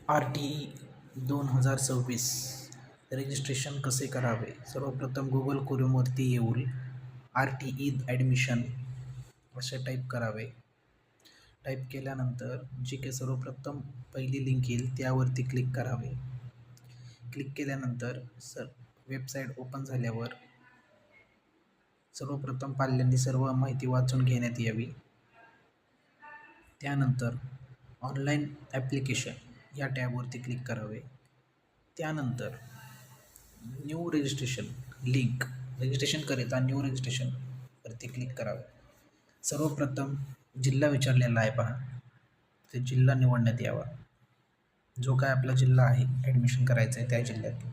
RTE 2026 registration कसे करावे? सर्वप्रथम गुगल क्रोमवरती येऊन RTE ॲडमिशन असे टाईप करावे. टाईप केल्यानंतर जी काही सर्वप्रथम पहिली लिंक येईल त्यावरती क्लिक करावे. क्लिक केल्यानंतर वेबसाईट ओपन झाल्यावर सर्वप्रथम पाल्यांनी सर्व माहिती वाचून घेण्यात यावी. त्यानंतर ऑनलाईन ॲप्लिकेशन या टॅबवरती क्लिक करावे. त्यानंतर न्यू रजिस्ट्रेशन लिंक रजिस्ट्रेशनकरिता न्यू रजिस्ट्रेशनवरती क्लिक करावे. सर्वप्रथम जिल्हा विचारलेला आहे पहा, ते जिल्हा निवडण्यात यावा. जो काय आपला जिल्हा आहे ॲडमिशन करायचं आहे त्या जिल्ह्यात.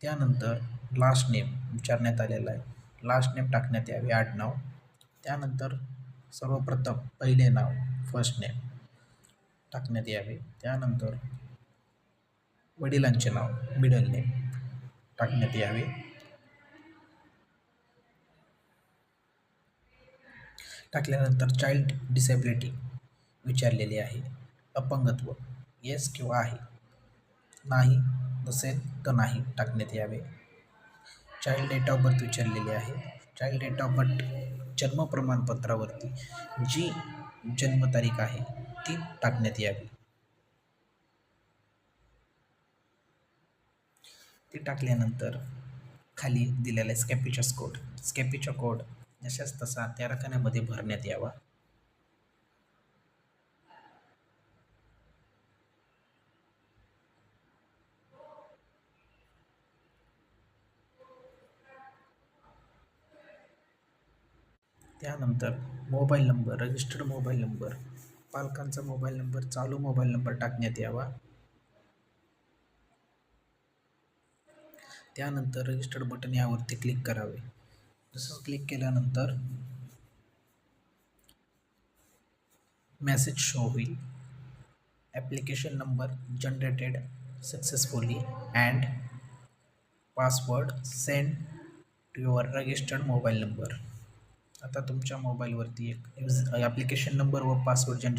त्यानंतर लास्ट नेम विचारण्यात आलेला आहे, लास्ट नेम टाकण्यात यावे, आडनाव. त्यानंतर सर्वप्रथम पहिले नाव फर्स्ट नेम टाकण्यात यावे. त्यानंतर वडिलांचे नाव मिडल नेम टाकण्यात यावे. टाकल्यानंतर चाइल्ड डिसेबिलिटी विचारलेली आहे, अपंगत्व येस किंवा आहे, नाही नसेल तर नाही टाकण्यात यावे. चाइल्ड डेट ऑफ बर्थ विचारलेली आहे. चाइल्ड डेट ऑफ बर्थ जन्म प्रमाणपत्रावरती जी जन्मतारीख आहे ती टाकण्यात यावी. ते टाकल्यानंतर खाली दिलेला आहे स्कॅपिचा कोड जशाच तसा त्या रकान्यामध्ये भरण्यात यावा. त्यानंतर mobile number, registered mobile number, पालकांचा मोबाईल नंबर, चालू मोबाईल नंबर टाकण्यात यावा. त्यानंतर रजिस्टर्ड बटन यावरती क्लिक करावे. जसं क्लिक केल्यानंतर मेसेज शो होईल, application number generated successfully and password send to your registered mobile number. आता तुमच्या मोबाईलवरती एक ॲप्लिकेशन नंबर व पासवर्ड जनरेट